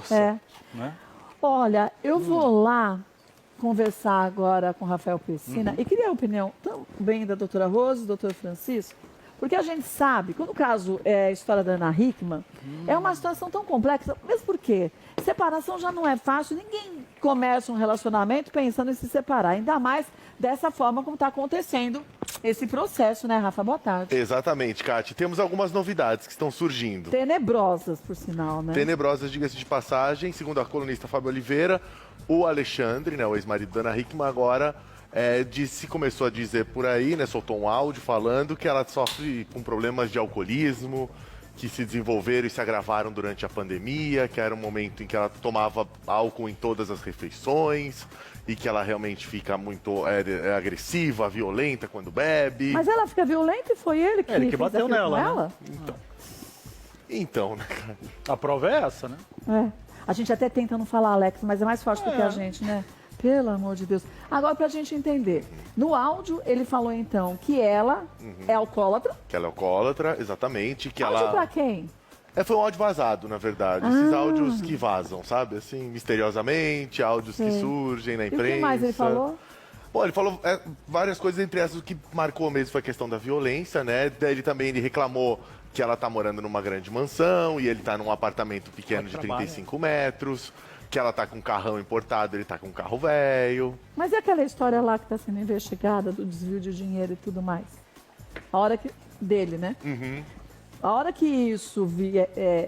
força. Né? Olha, eu vou lá conversar agora com o Rafael Pessina e queria a opinião também da doutora Rose, do doutor Francisco, porque a gente sabe, quando o caso é a história da Ana Hickman, é uma situação tão complexa, mesmo porque separação já não é fácil, ninguém começa um relacionamento pensando em se separar, ainda mais dessa forma como está acontecendo esse processo, né, Rafa? Boa tarde. Exatamente, Cátia. Temos algumas novidades que estão surgindo. Tenebrosas, por sinal, né? Tenebrosas, diga-se de passagem. Segundo a colunista Fábio Oliveira, o Alexandre, né, o ex-marido da Ana Hickman, agora começou a dizer por aí, né, soltou um áudio falando que ela sofre com problemas de alcoolismo, que se desenvolveram e se agravaram durante a pandemia, que era um momento em que ela tomava álcool em todas as refeições e que ela realmente fica muito agressiva, violenta quando bebe. Mas ela fica violenta e foi ele que, Ele que bateu nela, com né? ela? Então, né, cara? A prova é essa, né? É. A gente até tenta não falar, Alex, mas é mais forte do que a gente, né? Pelo amor de Deus. Agora, pra gente entender. No áudio, ele falou, então, que ela é alcoólatra. Que ela é alcoólatra, exatamente. Que Áudio ela... pra quem? Foi um áudio vazado, na verdade. Esses áudios que vazam, sabe? Assim, misteriosamente, áudios que surgem na imprensa. E o que mais ele falou? Bom, ele falou várias coisas, entre essas o que marcou mesmo foi a questão da violência, né? Ele reclamou que ela tá morando numa grande mansão e ele tá num apartamento pequeno de 35 metros, que ela tá com um carrão importado, ele tá com um carro velho. Mas é aquela história lá que está sendo investigada do desvio de dinheiro e tudo mais. A hora que... Dele, né? A hora que isso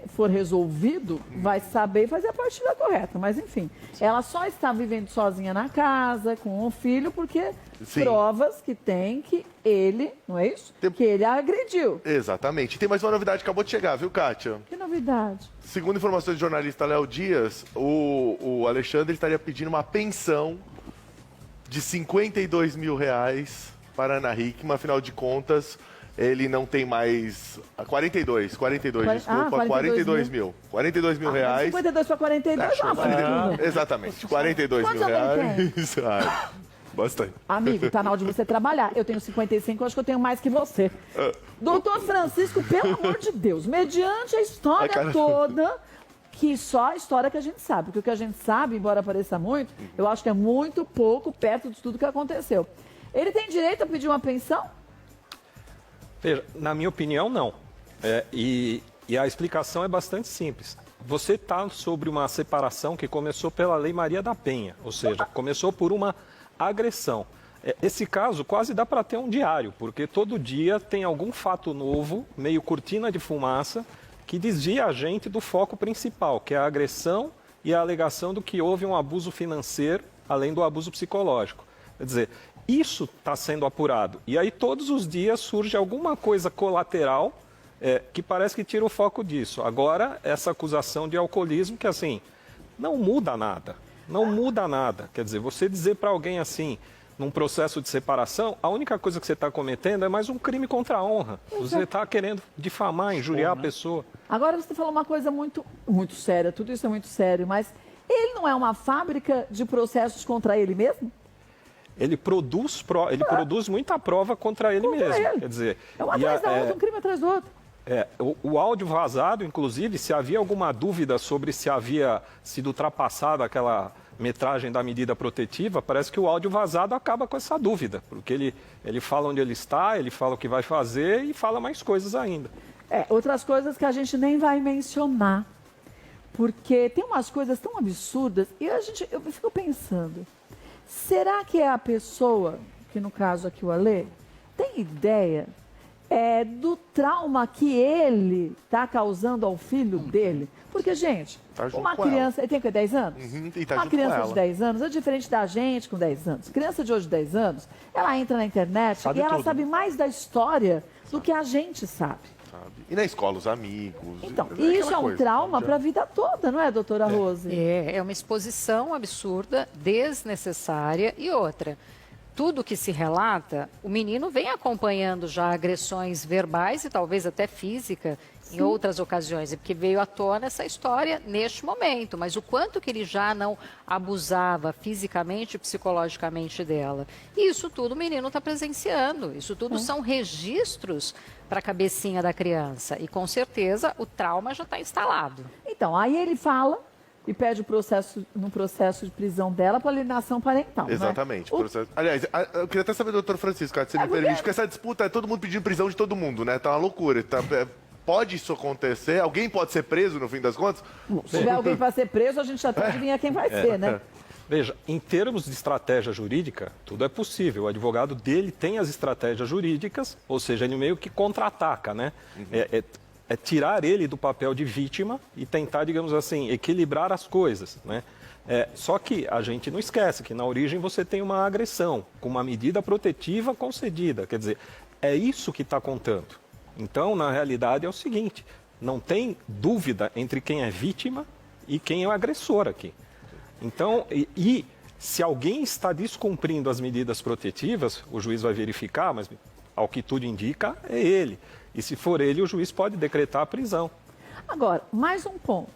for resolvido, vai saber fazer a partida correta. Mas, enfim, ela só está vivendo sozinha na casa, com um filho, porque provas que tem que ele, não é isso? Que ele a agrediu. Exatamente. Tem mais uma novidade que acabou de chegar, viu, Kátia? Que novidade? Segundo informações do jornalista Léo Dias, o Alexandre estaria pedindo uma pensão de R$52 mil para a Ana Hickman. Afinal de contas, ele não tem mais... 42 mil. 42 mil reais. 52 para 42 é uma fortuna. Exatamente, 42 mil Quantos reais. Ai, bastante. Amigo, tá na hora de você trabalhar. Eu tenho 55, eu acho que eu tenho mais que você. Doutor Francisco, pelo amor de Deus, mediante a história toda, que só a história que a gente sabe. Porque o que a gente sabe, embora pareça muito, eu acho que é muito pouco perto de tudo que aconteceu. Ele tem direito a pedir uma pensão? Veja, na minha opinião, não. E a explicação é bastante simples. Você está sobre uma separação que começou pela Lei Maria da Penha, ou seja, começou por uma agressão. Esse caso quase dá para ter um diário, porque todo dia tem algum fato novo, meio cortina de fumaça, que desvia a gente do foco principal, que é a agressão e a alegação do que houve um abuso financeiro, além do abuso psicológico. Quer dizer, isso está sendo apurado. E aí todos os dias surge alguma coisa colateral que parece que tira o foco disso. Agora, essa acusação de alcoolismo que, assim, não muda nada. Não muda nada. Quer dizer, você dizer para alguém assim, num processo de separação, a única coisa que você está cometendo é mais um crime contra a honra. Você está querendo difamar, injuriar a pessoa. Agora você falou uma coisa muito, muito séria, tudo isso é muito sério, mas ele não é uma fábrica de processos contra ele mesmo? Ele produz muita prova contra ele mesmo. Quer dizer, é um atrás da outra, um crime atrás do outro. O áudio vazado, inclusive, se havia alguma dúvida sobre se havia sido ultrapassada aquela metragem da medida protetiva, parece que o áudio vazado acaba com essa dúvida, porque ele fala onde ele está, ele fala o que vai fazer e fala mais coisas ainda. Outras coisas que a gente nem vai mencionar, porque tem umas coisas tão absurdas e eu fico pensando, será que é a pessoa, que no caso aqui o Alê, tem ideia do trauma que ele está causando ao filho dele? Porque, gente, uma criança... Ele tem o quê, 10 anos? Uma criança de 10 anos é diferente da gente com 10 anos. Criança de hoje de 10 anos, ela entra na internet e ela sabe mais da história do que a gente sabe. E na escola, os amigos... Então, isso é um trauma para a vida toda, não é, doutora Rose? É uma exposição absurda, desnecessária e outra. Tudo que se relata, o menino vem acompanhando já agressões verbais e talvez até física em outras ocasiões, porque veio à tona essa história neste momento, mas o quanto que ele já não abusava fisicamente e psicologicamente dela. E isso tudo o menino está presenciando, isso tudo são registros para a cabecinha da criança e com certeza o trauma já está instalado. Então, aí ele fala e pede o processo, no processo de prisão dela para alienação parental. né? Exatamente. O- Processo- Aliás, eu queria até saber, doutor Francisco, se você me porque- permite, porque essa disputa é todo mundo pedindo prisão de todo mundo, né? Tá uma loucura. Pode isso acontecer? Alguém pode ser preso, no fim das contas? Se tiver alguém para ser preso, a gente já tem que adivinhar quem vai ser, né? Veja, em termos de estratégia jurídica, tudo é possível. O advogado dele tem as estratégias jurídicas, ou seja, ele meio que contra-ataca, né? É tirar ele do papel de vítima e tentar, digamos assim, equilibrar as coisas, né? Só que a gente não esquece que na origem você tem uma agressão com uma medida protetiva concedida. Quer dizer, é isso que está contando. Então, na realidade, é o seguinte, não tem dúvida entre quem é vítima e quem é o agressor aqui. Então, e se alguém está descumprindo as medidas protetivas, o juiz vai verificar, mas ao que tudo indica, é ele. E se for ele, o juiz pode decretar a prisão. Agora, mais um ponto.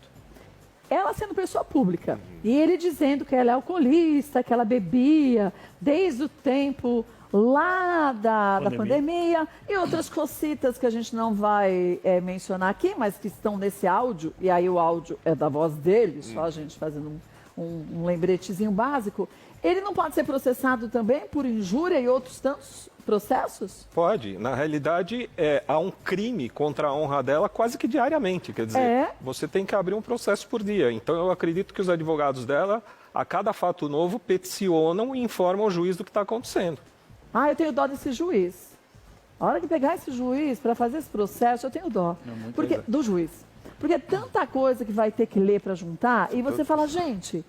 Ela sendo pessoa pública e ele dizendo que ela é alcoolista, que ela bebia desde o tempo lá da pandemia e outras cositas que a gente não vai mencionar aqui, mas que estão nesse áudio, e aí o áudio é da voz dele, só a gente fazendo um lembretezinho básico. Ele não pode ser processado também por injúria e outros tantos processos? Pode. Na realidade, há um crime contra a honra dela quase que diariamente. Quer dizer, você tem que abrir um processo por dia. Então, eu acredito que os advogados dela, a cada fato novo, peticionam e informam o juiz do que está acontecendo. Ah, eu tenho dó desse juiz. A hora que pegar esse juiz para fazer esse processo, eu tenho dó. Do juiz. Porque é tanta coisa que vai ter que ler para juntar, e você fala, gente,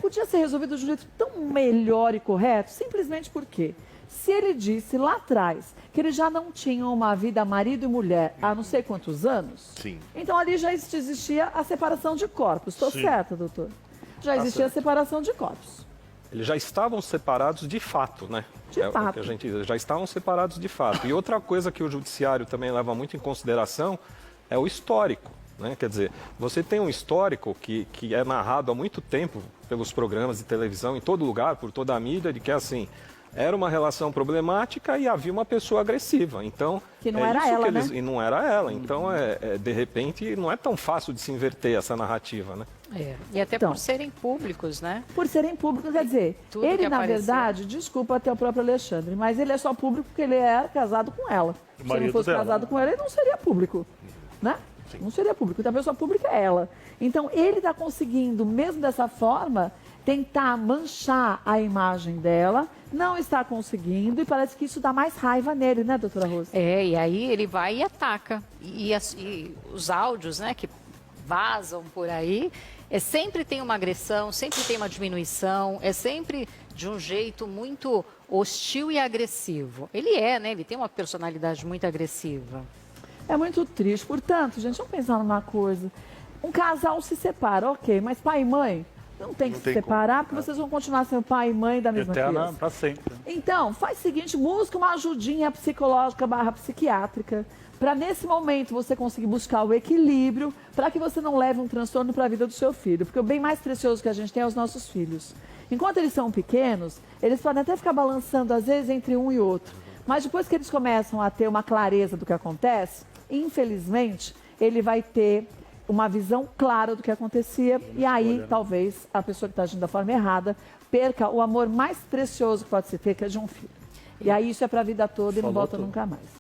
podia ser resolvido de um jeito tão melhor e correto, simplesmente porque se ele disse lá atrás que eles já não tinham uma vida marido e mulher há não sei quantos anos, Sim. então ali já existia a separação de corpos. Estou certa, doutor? Já existia a separação de corpos. Eles já estavam separados de fato, né? De fato. O que a gente diz, já estavam separados de fato. E outra coisa que o judiciário também leva muito em consideração é o histórico, né? Quer dizer, você tem um histórico que é narrado há muito tempo pelos programas de televisão, em todo lugar, por toda a mídia, de que assim, era uma relação problemática e havia uma pessoa agressiva. Então, Que não era ela, né? E não era ela. Então, de repente, não é tão fácil de se inverter essa narrativa, né? E até Então. por serem públicos, né? Por serem públicos, quer dizer, Tudo ele, que na apareceu. verdade, desculpa até o próprio Alexandre, mas ele é só público porque ele é casado com ela. Se ele não marido fosse dela, casado né? com ela, ele não seria público, né? Não seria público. Então, a pessoa pública é ela. Então, ele está conseguindo, mesmo dessa forma, tentar manchar a imagem dela, não está conseguindo, e parece que isso dá mais raiva nele, né, doutora Rosa? E aí ele vai e ataca. E os áudios, né, que vazam por aí, sempre tem uma agressão, sempre tem uma diminuição, é sempre de um jeito muito hostil e agressivo. Ele né? Ele tem uma personalidade muito agressiva. É muito triste. Portanto, gente, vamos pensar numa coisa. Um casal se separa, ok, mas pai e mãe não tem que Não se tem separar, como. porque vocês vão continuar sendo pai e mãe da mesma Eterna criança. para sempre. Então, faz o seguinte, busca uma ajudinha psicológica / psiquiátrica, para nesse momento você conseguir buscar o equilíbrio, para que você não leve um transtorno para a vida do seu filho. Porque o bem mais precioso que a gente tem é os nossos filhos. Enquanto eles são pequenos, eles podem até ficar balançando, às vezes, entre um e outro. Mas depois que eles começam a ter uma clareza do que acontece, infelizmente, ele vai ter uma visão clara do que acontecia, e aí talvez a pessoa que está agindo da forma errada perca o amor mais precioso que pode se ter, que é de um filho. E aí isso é para a vida toda e não volta nunca mais.